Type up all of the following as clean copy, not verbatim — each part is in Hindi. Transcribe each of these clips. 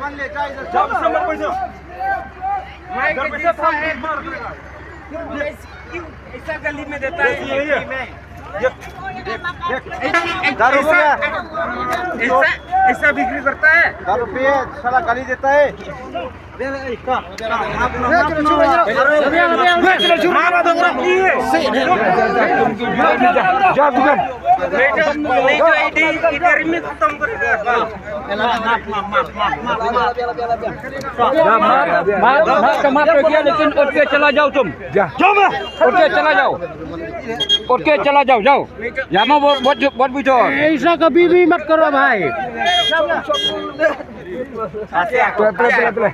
ले जाए इधर जाओ समझ पैसे क्यों ऐसा गली में देता है ऐसा बिक्री करता है 10 रुपये साला गाली देता है लेकिन उठ के चला जाओ तुम जाओ उठ के चला जाओ उठ के चला जाओ जाओ यहाँ बहुत बिठो ऐसा कभी भी मत करो भाई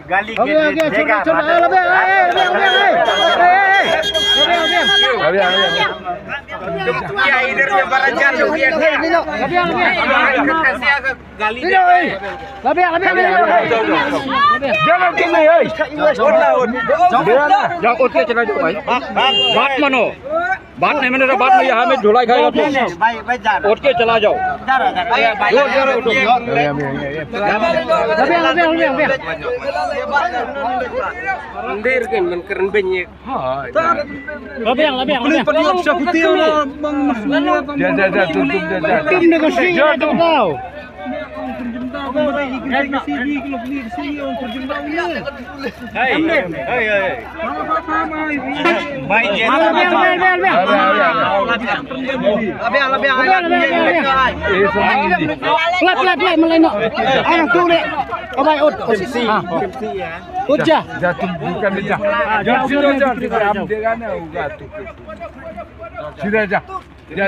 गाली इधर में बराबर लोग जाओ उठ के चला जाओ भाई बात मानो बात नहीं मैंने बात नहीं यहाँ में झोला खाएगा तो उठ के चला जाओ मंदिर के मन करन बेnyek सीधा जा जा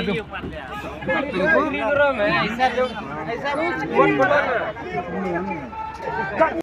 तुम